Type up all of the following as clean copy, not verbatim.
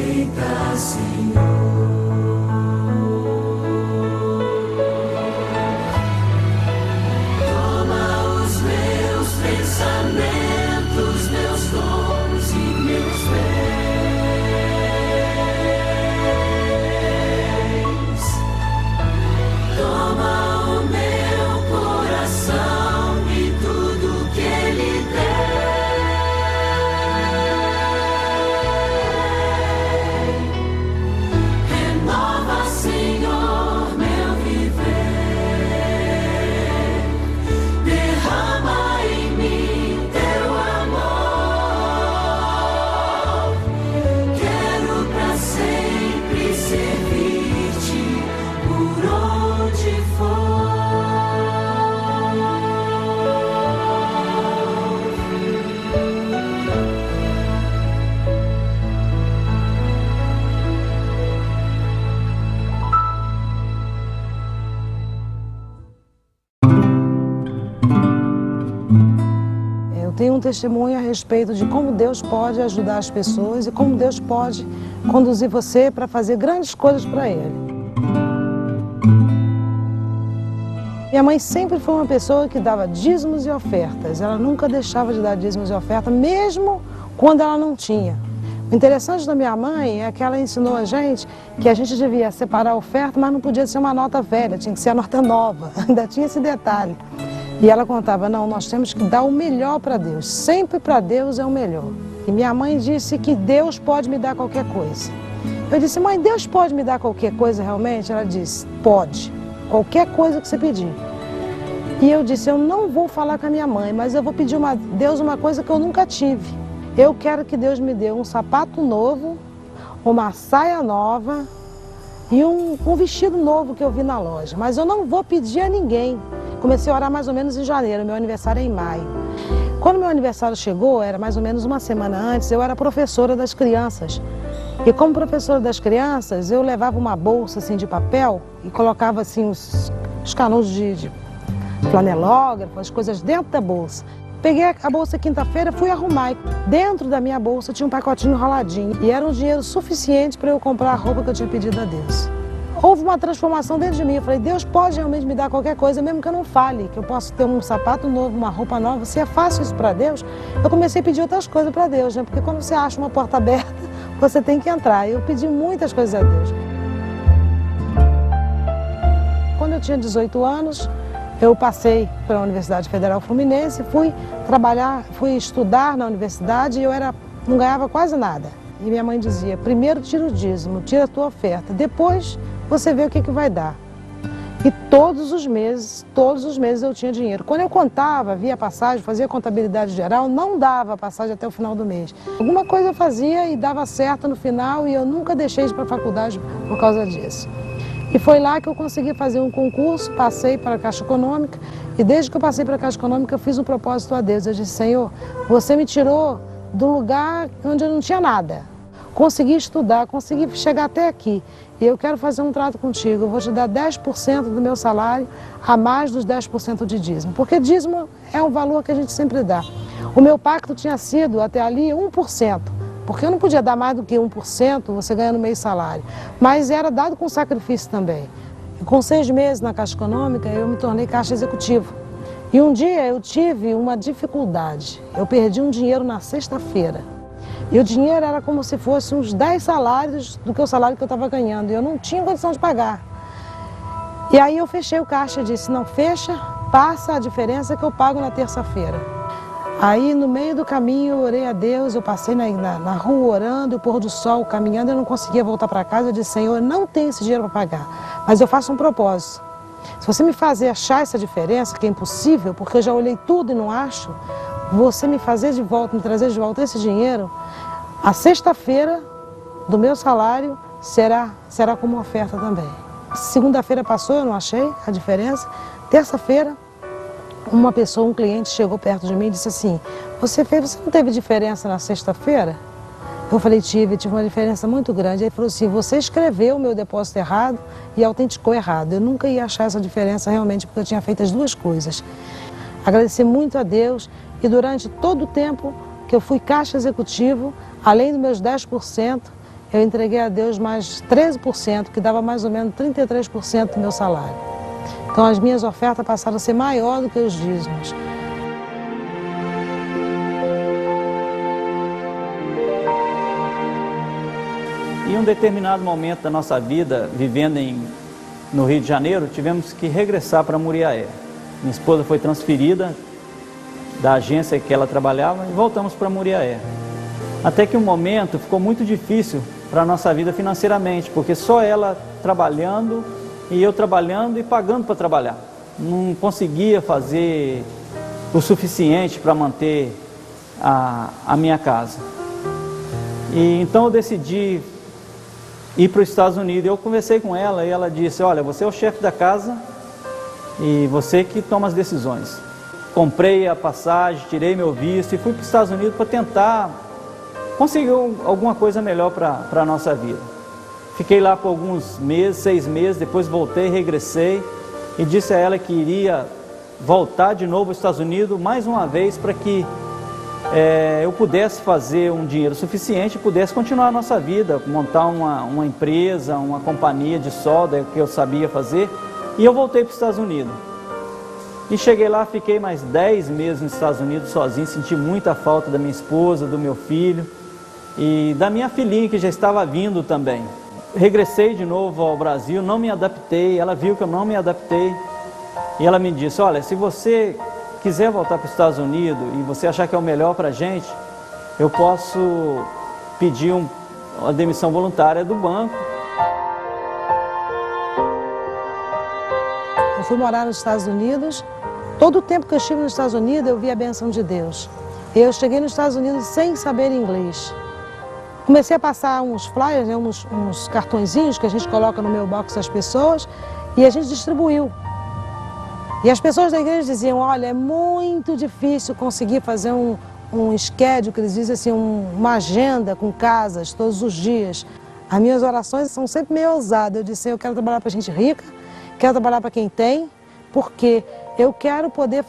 aceita, Senhor. Toma os meus pensamentos, meus dons e meus bens. Toma o meu coração e tudo que Ele tem. Renova, Senhor, meu viver. Derrama em mim teu amor. Quero pra sempre servir-te por onde for. Eu tenho um testemunho a respeito de como Deus pode ajudar as pessoas e como Deus pode conduzir você para fazer grandes coisas para Ele. Minha mãe sempre foi uma pessoa que dava dízimos e ofertas. Ela nunca deixava de dar dízimos e ofertas, mesmo quando ela não tinha. O interessante da minha mãe é que ela ensinou a gente que a gente devia separar a oferta, mas não podia ser uma nota velha, tinha que ser a nota nova. Ainda tinha esse detalhe. E ela contava, não, nós temos que dar o melhor para Deus. Sempre para Deus é o melhor. E minha mãe disse que Deus pode me dar qualquer coisa. Eu disse, mãe, Deus pode me dar qualquer coisa realmente? Ela disse, pode. Qualquer coisa que você pedir. E eu disse, eu não vou falar com a minha mãe, mas eu vou pedir a Deus uma coisa que eu nunca tive. Eu quero que Deus me dê um sapato novo, uma saia nova e um vestido novo que eu vi na loja. Mas eu não vou pedir a ninguém. Comecei a orar mais ou menos em janeiro, meu aniversário é em maio. Quando meu aniversário chegou, era mais ou menos uma semana antes, eu era professora das crianças. E como professora das crianças, eu levava uma bolsa assim, de papel e colocava assim, os canudos de flanelógrafo, as coisas dentro da bolsa. Peguei a bolsa quinta-feira, fui arrumar. Dentro da minha bolsa tinha um pacotinho enroladinho e era um dinheiro suficiente para eu comprar a roupa que eu tinha pedido a Deus. Houve uma transformação dentro de mim. Eu falei, Deus pode realmente me dar qualquer coisa, mesmo que eu não fale, que eu posso ter um sapato novo, uma roupa nova. Se é fácil isso para Deus, eu comecei a pedir outras coisas para Deus, né? Porque quando você acha uma porta aberta, você tem que entrar. Eu pedi muitas coisas a Deus. Quando eu tinha 18 anos, eu passei pela Universidade Federal Fluminense, fui estudar na universidade e eu não ganhava quase nada. E minha mãe dizia, primeiro tira o dízimo, tira a tua oferta, depois você vê o que vai dar. E todos os meses eu tinha dinheiro. Quando eu contava, via passagem, fazia contabilidade geral, não dava passagem até o final do mês. Alguma coisa eu fazia e dava certo no final e eu nunca deixei de ir para a faculdade por causa disso. E foi lá que eu consegui fazer um concurso, passei para a Caixa Econômica e desde que eu passei para a Caixa Econômica eu fiz um propósito a Deus. Eu disse, Senhor, você me tirou do lugar onde eu não tinha nada. Consegui estudar, consegui chegar até aqui. E eu quero fazer um trato contigo. Eu vou te dar 10% do meu salário a mais dos 10% de dízimo. Porque dízimo é um valor que a gente sempre dá. O meu pacto tinha sido até ali 1%. Porque eu não podia dar mais do que 1%, você ganhando meio salário. Mas era dado com sacrifício também. E com 6 meses na Caixa Econômica, eu me tornei caixa executivo. E um dia eu tive uma dificuldade. Eu perdi um dinheiro na sexta-feira. E o dinheiro era como se fosse uns 10 salários do que o salário que eu estava ganhando. E eu não tinha condição de pagar. E aí eu fechei o caixa e disse, não, fecha, passa a diferença que eu pago na terça-feira. Aí no meio do caminho eu orei a Deus, eu passei na rua orando, o pôr do sol caminhando, eu não conseguia voltar para casa. Eu disse, Senhor, eu não tenho esse dinheiro para pagar, mas eu faço um propósito. Se você me fazer achar essa diferença, que é impossível, porque eu já olhei tudo e não acho, você me fazer de volta, me trazer de volta esse dinheiro, a sexta-feira do meu salário será como oferta também. Segunda-feira passou, eu não achei a diferença. Terça-feira, uma pessoa, um cliente chegou perto de mim e disse assim, você não teve diferença na sexta-feira? Eu falei, tive uma diferença muito grande. Ele falou assim, você escreveu o meu depósito errado e autenticou errado. Eu nunca ia achar essa diferença realmente, porque eu tinha feito as duas coisas. Agradeci muito a Deus e durante todo o tempo que eu fui caixa executivo, além dos meus 10%, eu entreguei a Deus mais 13%, que dava mais ou menos 33% do meu salário. Então as minhas ofertas passaram a ser maior do que os dízimos. Em um determinado momento da nossa vida, vivendo no Rio de Janeiro, tivemos que regressar para Muriaé. Minha esposa foi transferida da agência que ela trabalhava e voltamos para Muriaé. Até que um momento ficou muito difícil para a nossa vida financeiramente, porque só ela trabalhando e eu trabalhando e pagando para trabalhar. Não conseguia fazer o suficiente para manter a minha casa. E então eu decidi ir para os Estados Unidos. Eu conversei com ela e ela disse: olha, você é o chefe da casa e você que toma as decisões. Comprei a passagem, tirei meu visto e fui para os Estados Unidos para tentar conseguir alguma coisa melhor para a nossa vida. Fiquei lá por alguns meses, 6 meses, depois voltei, regressei e disse a ela que iria voltar de novo aos Estados Unidos mais uma vez para que eu pudesse fazer um dinheiro suficiente e pudesse continuar a nossa vida, montar uma empresa, uma companhia de solda, que eu sabia fazer. E eu voltei para os Estados Unidos. E cheguei lá, fiquei mais 10 meses nos Estados Unidos sozinho, senti muita falta da minha esposa, do meu filho e da minha filhinha que já estava vindo também. Regressei de novo ao Brasil, não me adaptei, ela viu que eu não me adaptei e ela me disse: olha, se você quiser voltar para os Estados Unidos e você achar que é o melhor para a gente, eu posso pedir uma demissão voluntária do banco. Eu fui morar nos Estados Unidos. Todo o tempo que eu estive nos Estados Unidos, eu vi a bênção de Deus. Eu cheguei nos Estados Unidos sem saber inglês. Comecei a passar uns flyers, né, uns cartõezinhos que a gente coloca no mailbox das pessoas e a gente distribuiu. E as pessoas da igreja diziam: olha, é muito difícil conseguir fazer um schedule, que eles dizem assim, uma agenda com casas todos os dias. As minhas orações são sempre meio ousadas. Eu disse: eu quero trabalhar para gente rica, quero trabalhar para quem tem, porque eu quero poder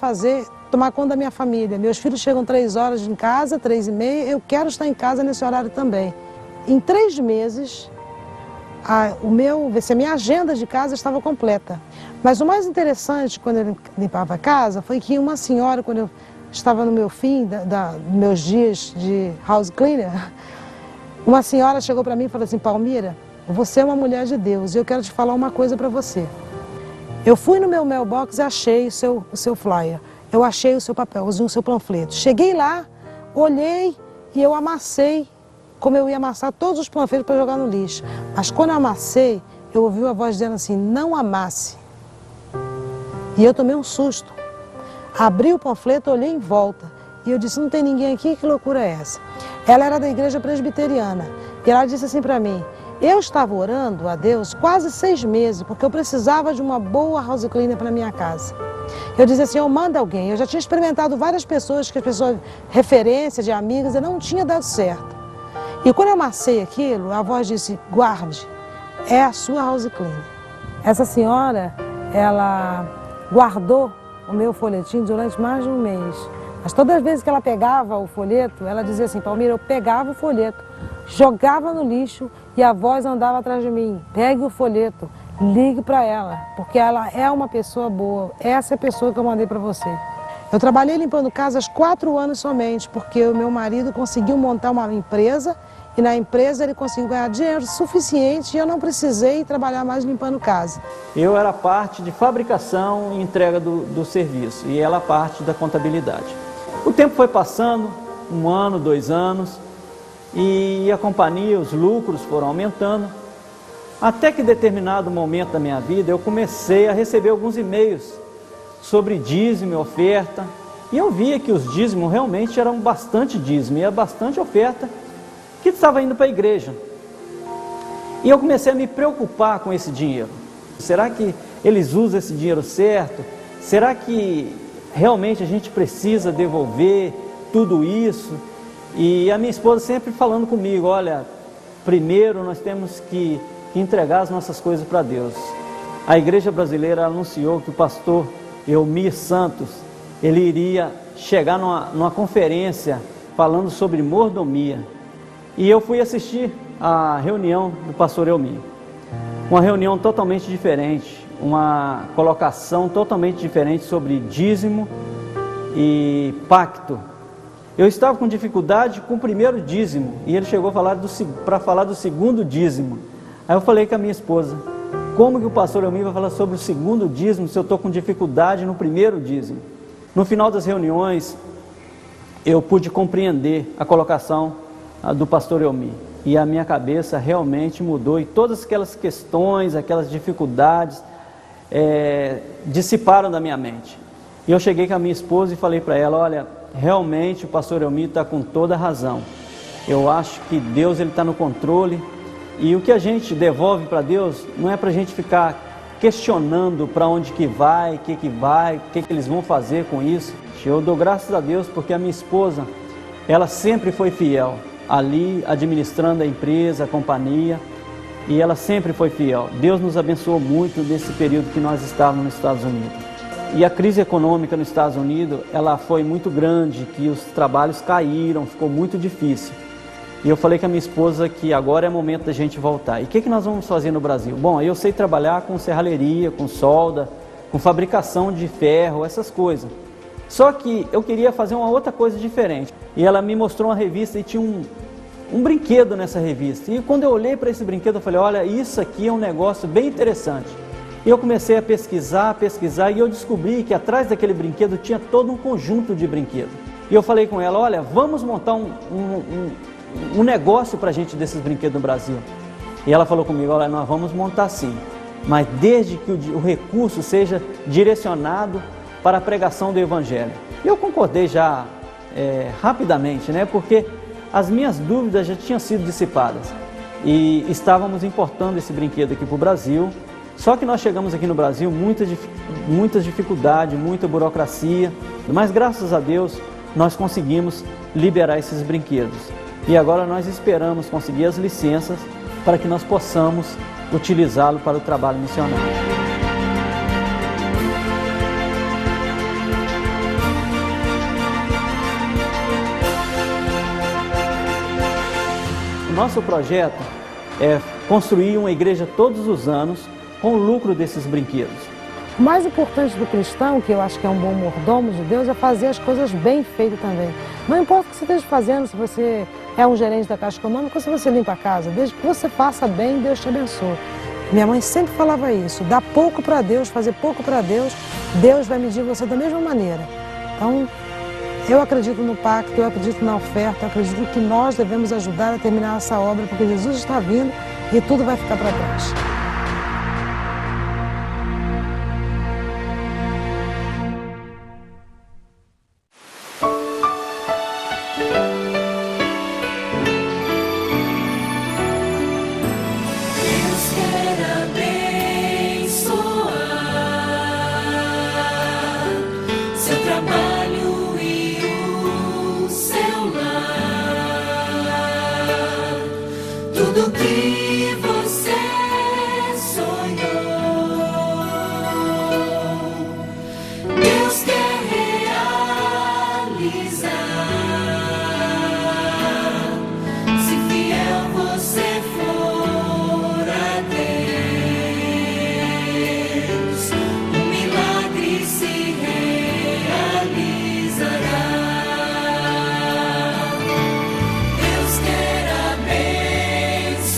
tomar conta da minha família. Meus filhos chegam 3 horas em casa, 3h30, eu quero estar em casa nesse horário também. Em 3 meses, a minha agenda de casa estava completa. Mas o mais interessante, quando eu limpava a casa, foi que uma senhora, quando eu estava no meu fim, dos meus dias de house cleaner, uma senhora chegou para mim e falou assim: Palmira, você é uma mulher de Deus e eu quero te falar uma coisa para você. Eu fui no meu mailbox e achei o seu flyer, eu achei o seu papelzinho, o seu panfleto. Cheguei lá, olhei e eu amassei, como eu ia amassar todos os panfletos para jogar no lixo. Mas quando eu amassei, eu ouvi uma voz dizendo assim: não amasse. E eu tomei um susto. Abri o panfleto, olhei em volta e eu disse: não tem ninguém aqui, que loucura é essa? Ela era da igreja presbiteriana e ela disse assim para mim: eu estava orando a Deus quase 6 meses porque eu precisava de uma boa house cleaner para minha casa. Eu disse assim: eu mando alguém. Eu já tinha experimentado várias pessoas, referência de amigas, e não tinha dado certo. E quando eu amassei aquilo, a voz disse: guarde, é a sua house cleaner. Essa senhora, ela guardou o meu folhetim durante mais de um mês. Mas todas as vezes que ela pegava o folheto, ela dizia assim: Palmira, eu pegava o folheto, jogava no lixo e a voz andava atrás de mim: pegue o folheto, ligue para ela, porque ela é uma pessoa boa, essa é a pessoa que eu mandei para você. Eu trabalhei limpando casas 4 anos somente, porque o meu marido conseguiu montar uma empresa e na empresa ele conseguiu ganhar dinheiro suficiente e eu não precisei trabalhar mais limpando casa. Eu era parte de fabricação e entrega do serviço e ela parte da contabilidade. O tempo foi passando, 1 ano, 2 anos, e a companhia, os lucros foram aumentando, até que em determinado momento da minha vida eu comecei a receber alguns e-mails sobre dízimo e oferta, e eu via que os dízimos realmente eram bastante dízimo e bastante oferta que estava indo para a igreja. E eu comecei a me preocupar com esse dinheiro. Será que eles usam esse dinheiro certo? Será que realmente a gente precisa devolver tudo isso? E a minha esposa sempre falando comigo: olha, primeiro nós temos que entregar as nossas coisas para Deus. A igreja brasileira anunciou que o pastor Elmir Santos, ele iria chegar numa conferência falando sobre mordomia. E eu fui assistir a reunião do pastor Elmi. Uma reunião totalmente diferente, uma colocação totalmente diferente sobre dízimo e pacto. Eu estava com dificuldade com o primeiro dízimo e ele chegou para falar do segundo dízimo. Aí eu falei com a minha esposa: como que o pastor Elmi vai falar sobre o segundo dízimo se eu estou com dificuldade no primeiro dízimo? No final das reuniões, eu pude compreender a colocação do pastor Elmi. E a minha cabeça realmente mudou e todas aquelas questões, aquelas dificuldades dissiparam da minha mente. E eu cheguei com a minha esposa e falei para ela: olha, realmente o pastor Elmi está com toda a razão. Eu acho que Deus está no controle e o que a gente devolve para Deus não é para a gente ficar questionando para onde que vai, o que eles vão fazer com isso. Eu dou graças a Deus porque a minha esposa, ela sempre foi fiel ali, administrando a empresa, a companhia, e ela sempre foi fiel. Deus nos abençoou muito nesse período que nós estávamos nos Estados Unidos. E a crise econômica nos Estados Unidos, ela foi muito grande, que os trabalhos caíram, ficou muito difícil. E eu falei com a minha esposa que agora é momento da gente voltar. E o que nós vamos fazer no Brasil? Bom, eu sei trabalhar com serralheria, com solda, com fabricação de ferro, essas coisas. Só que eu queria fazer uma outra coisa diferente. E ela me mostrou uma revista e tinha um brinquedo nessa revista. E quando eu olhei para esse brinquedo, eu falei: olha, isso aqui é um negócio bem interessante. E eu comecei a pesquisar, e eu descobri que atrás daquele brinquedo tinha todo um conjunto de brinquedos. E eu falei com ela: olha, vamos montar um negócio para a gente desses brinquedos no Brasil. E ela falou comigo: olha, nós vamos montar sim, mas desde que o recurso seja direcionado para a pregação do Evangelho. E eu concordei já rapidamente, né? Porque as minhas dúvidas já tinham sido dissipadas e estávamos importando esse brinquedo aqui para o Brasil. Só que nós chegamos aqui no Brasil, muitas dificuldades, muita burocracia, mas graças a Deus nós conseguimos liberar esses brinquedos. E agora nós esperamos conseguir as licenças para que nós possamos utilizá-lo para o trabalho missionário. O nosso projeto é construir uma igreja todos os anos com o lucro desses brinquedos. O mais importante do cristão, que eu acho que é um bom mordomo de Deus, é fazer as coisas bem feitas também. Não importa o que você esteja fazendo, se você é um gerente da Caixa Econômica ou se você limpa a casa, desde que você faça bem, Deus te abençoe. Minha mãe sempre falava isso: dá pouco para Deus, fazer pouco para Deus, Deus vai medir você da mesma maneira. Então, eu acredito no pacto, eu acredito na oferta, eu acredito que nós devemos ajudar a terminar essa obra, porque Jesus está vindo e tudo vai ficar para trás. Tudo que você sonhou, Deus quer realizar. Se fiel você for a Deus, um milagre se realizará. Deus quer abençoar.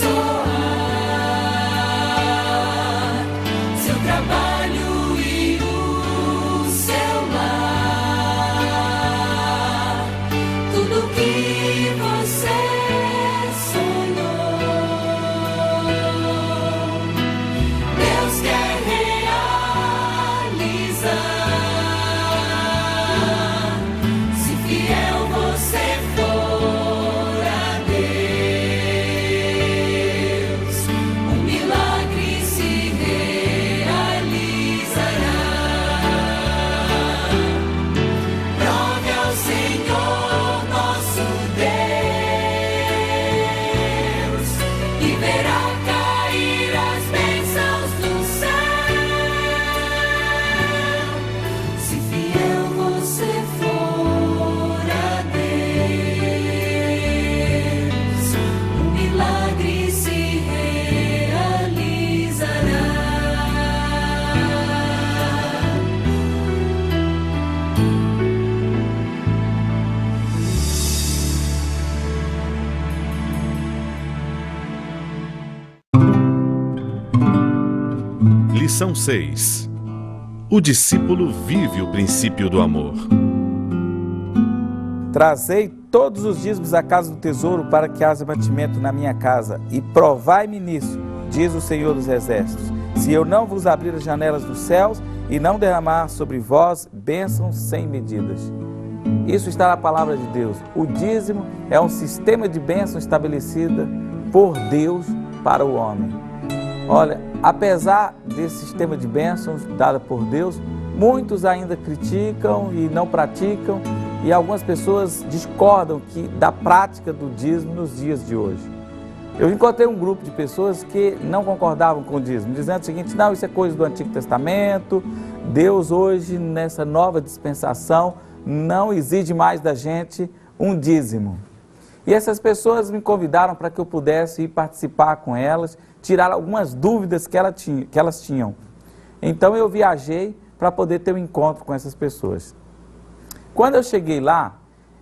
Lição 6. O discípulo vive o princípio do amor. Trazei todos os dízimos à casa do tesouro, para que haja mantimento na minha casa, e provai-me nisso, diz o Senhor dos Exércitos, se eu não vos abrir as janelas dos céus e não derramar sobre vós bênçãos sem medidas. Isso está na palavra de Deus. O dízimo é um sistema de bênção estabelecida por Deus para o homem. Olha, apesar desse sistema de bênçãos dado por Deus, muitos ainda criticam e não praticam, e algumas pessoas discordam da prática do dízimo nos dias de hoje. Eu encontrei um grupo de pessoas que não concordavam com o dízimo, dizendo o seguinte: não, isso é coisa do Antigo Testamento, Deus hoje, nessa nova dispensação, não exige mais da gente um dízimo. E essas pessoas me convidaram para que eu pudesse ir participar com elas, tirar algumas dúvidas que elas tinham. Então eu viajei para poder ter um encontro com essas pessoas. Quando eu cheguei lá,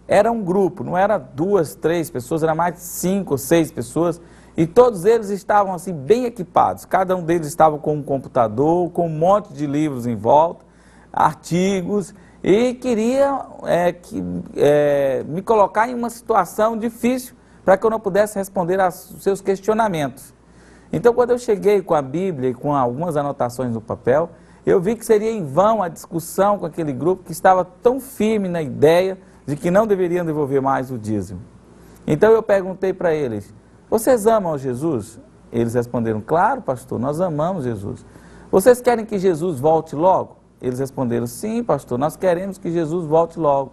era um grupo, não era 2, 3 pessoas, era mais de 5 ou 6 pessoas, e todos eles estavam assim bem equipados. Cada um deles estava com um computador, com um monte de livros em volta, artigos, e queria me colocar em uma situação difícil para que eu não pudesse responder aos seus questionamentos. Então, quando eu cheguei com a Bíblia e com algumas anotações no papel, eu vi que seria em vão a discussão com aquele grupo que estava tão firme na ideia de que não deveriam devolver mais o dízimo. Então eu perguntei para eles: vocês amam Jesus? Eles responderam: claro, pastor, nós amamos Jesus. Vocês querem que Jesus volte logo? Eles responderam: sim, pastor, nós queremos que Jesus volte logo.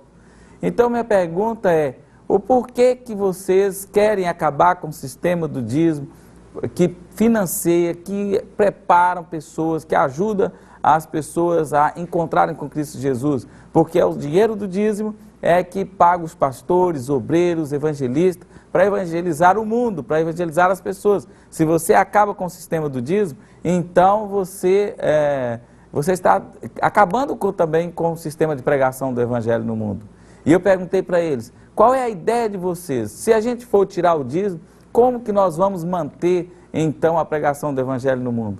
Então minha pergunta é: o porquê que vocês querem acabar com o sistema do dízimo, que financia, que preparam pessoas, que ajuda as pessoas a encontrarem com Cristo Jesus? Porque é o dinheiro do dízimo que paga os pastores, obreiros, evangelistas, para evangelizar o mundo, para evangelizar as pessoas. Se você acaba com o sistema do dízimo, então você está acabando também com o sistema de pregação do evangelho no mundo. E eu perguntei para eles: qual é a ideia de vocês? Se a gente for tirar o dízimo, como que nós vamos manter então a pregação do evangelho no mundo?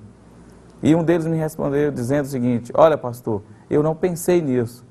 E um deles me respondeu dizendo o seguinte: olha, pastor, eu não pensei nisso.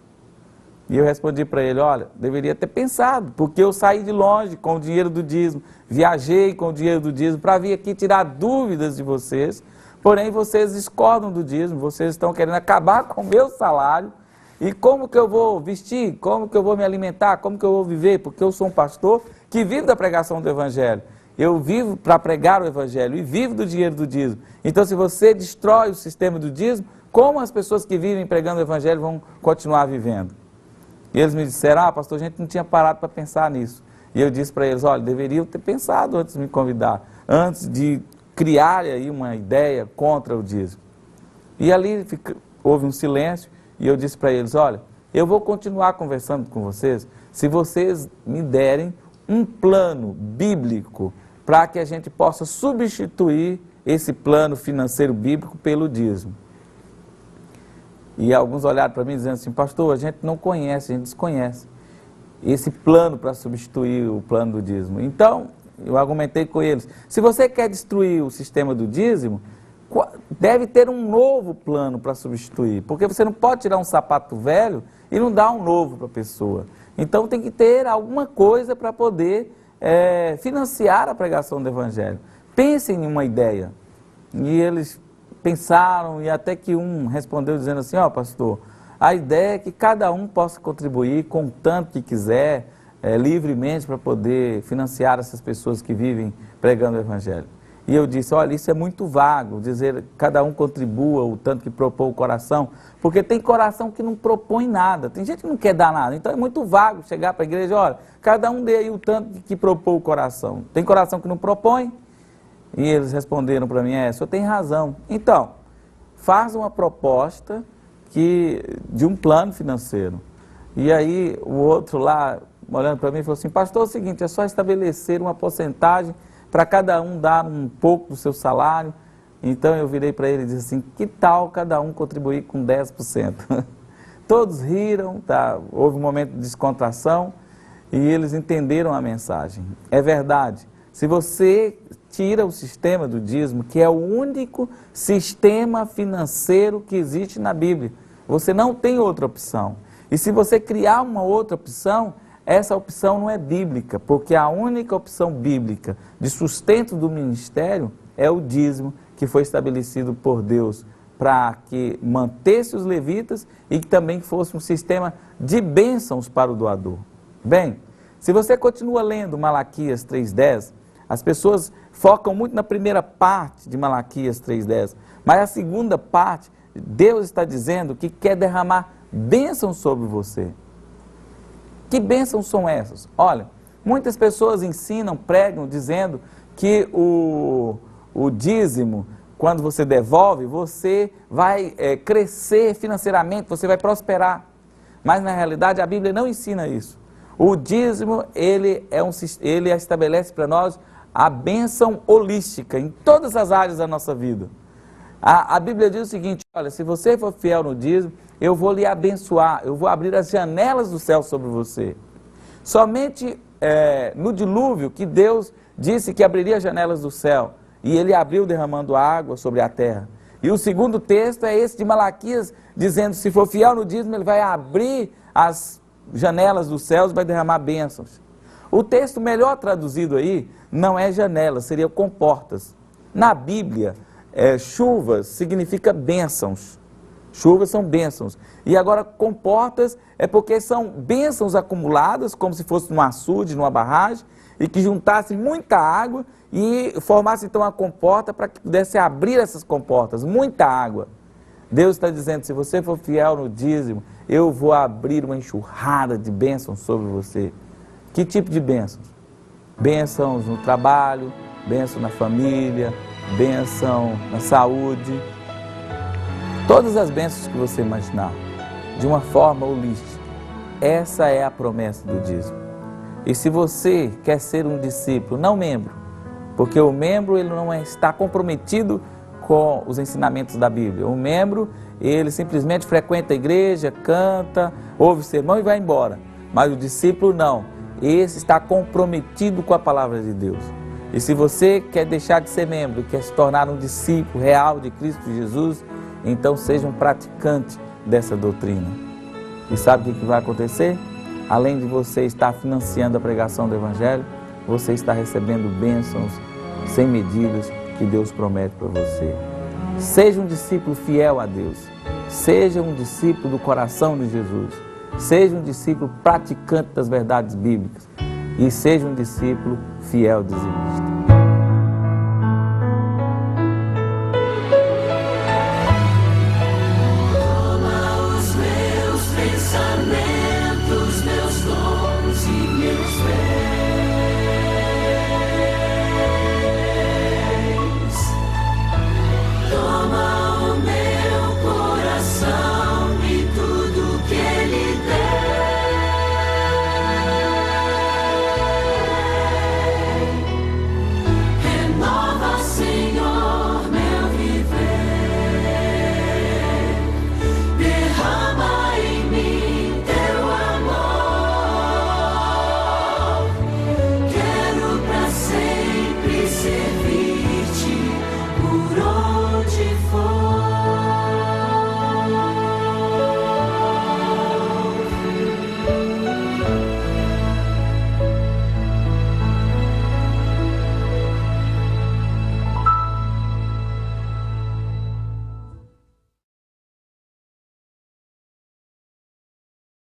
E eu respondi para ele: olha, deveria ter pensado, porque eu saí de longe com o dinheiro do dízimo, viajei com o dinheiro do dízimo para vir aqui tirar dúvidas de vocês, porém vocês discordam do dízimo, vocês estão querendo acabar com o meu salário, e como que eu vou vestir, como que eu vou me alimentar, como que eu vou viver, porque eu sou um pastor que vive da pregação do evangelho. Eu vivo para pregar o evangelho e vivo do dinheiro do dízimo. Então, se você destrói o sistema do dízimo, como as pessoas que vivem pregando o evangelho vão continuar vivendo? E eles me disseram: pastor, a gente não tinha parado para pensar nisso. E eu disse para eles: olha, deveriam ter pensado antes de me convidar, antes de criar aí uma ideia contra o dízimo. E ali houve um silêncio, e eu disse para eles: olha, eu vou continuar conversando com vocês se vocês me derem um plano bíblico para que a gente possa substituir esse plano financeiro bíblico pelo dízimo. E alguns olharam para mim dizendo assim: pastor, a gente não conhece, a gente desconhece esse plano para substituir o plano do dízimo. Então, eu argumentei com eles: se você quer destruir o sistema do dízimo, deve ter um novo plano para substituir, porque você não pode tirar um sapato velho e não dar um novo para a pessoa. Então tem que ter alguma coisa para poder financiar a pregação do evangelho. Pensem em uma ideia. E eles pensaram, e até que um respondeu dizendo assim: pastor, a ideia é que cada um possa contribuir com o tanto que quiser, livremente, para poder financiar essas pessoas que vivem pregando o evangelho. E eu disse: olha, isso é muito vago, dizer cada um contribua o tanto que propôs o coração, porque tem coração que não propõe nada, tem gente que não quer dar nada, então é muito vago chegar para a igreja: olha, cada um dê aí o tanto que propôs o coração. Tem coração que não propõe? E eles responderam para mim: o senhor tem razão. Então, faz uma proposta de um plano financeiro. E aí o outro lá, olhando para mim, falou assim: pastor, é o seguinte, é só estabelecer uma porcentagem para cada um dar um pouco do seu salário. Então eu virei para ele e disse assim: que tal cada um contribuir com 10%? Todos riram, houve um momento de descontração e eles entenderam a mensagem. É verdade, se você tira o sistema do dízimo, que é o único sistema financeiro que existe na Bíblia. Você não tem outra opção. E se você criar uma outra opção, essa opção não é bíblica, porque a única opção bíblica de sustento do ministério é o dízimo, que foi estabelecido por Deus para que mantesse os levitas e que também fosse um sistema de bênçãos para o doador. Bem, se você continua lendo Malaquias 3,10, as pessoas focam muito na primeira parte de Malaquias 3,10, mas a segunda parte, Deus está dizendo que quer derramar bênçãos sobre você. Que bênçãos são essas? Olha, muitas pessoas ensinam, pregam, dizendo que o dízimo, quando você devolve, você vai crescer financeiramente, você vai prosperar. Mas na realidade a Bíblia não ensina isso. O dízimo, ele estabelece para nós a bênção holística em todas as áreas da nossa vida. A Bíblia diz o seguinte: olha, se você for fiel no dízimo, eu vou lhe abençoar, eu vou abrir as janelas do céu sobre você. Somente no dilúvio que Deus disse que abriria as janelas do céu, e ele abriu derramando água sobre a terra. E o segundo texto é esse de Malaquias, dizendo: se for fiel no dízimo, ele vai abrir as janelas dos céus e vai derramar bênçãos. O texto melhor traduzido aí não é janelas, seria comportas. Na Bíblia, chuvas significa bênçãos. Chuvas são bênçãos. E agora comportas é porque são bênçãos acumuladas, como se fosse num açude, numa barragem, e que juntassem muita água e formasse então a comporta para que pudesse abrir essas comportas, muita água. Deus está dizendo: se você for fiel no dízimo, eu vou abrir uma enxurrada de bênçãos sobre você. Que tipo de bênçãos? Bênçãos no trabalho, bênção na família, bênção na saúde. Todas as bênçãos que você imaginar, de uma forma holística. Essa é a promessa do dízimo. E se você quer ser um discípulo, não membro, porque o membro ele não está comprometido com os ensinamentos da Bíblia. O membro, ele simplesmente frequenta a igreja, canta, ouve o sermão e vai embora. Mas o discípulo não. Esse está comprometido com a palavra de Deus. E se você quer deixar de ser membro, quer se tornar um discípulo real de Cristo Jesus, então seja um praticante dessa doutrina. E sabe o que vai acontecer? Além de você estar financiando a pregação do Evangelho, você está recebendo bênçãos sem medidas que Deus promete para você. Seja um discípulo fiel a Deus. Seja um discípulo do coração de Jesus. Seja um discípulo praticante das verdades bíblicas. E seja um discípulo fiel dizimista.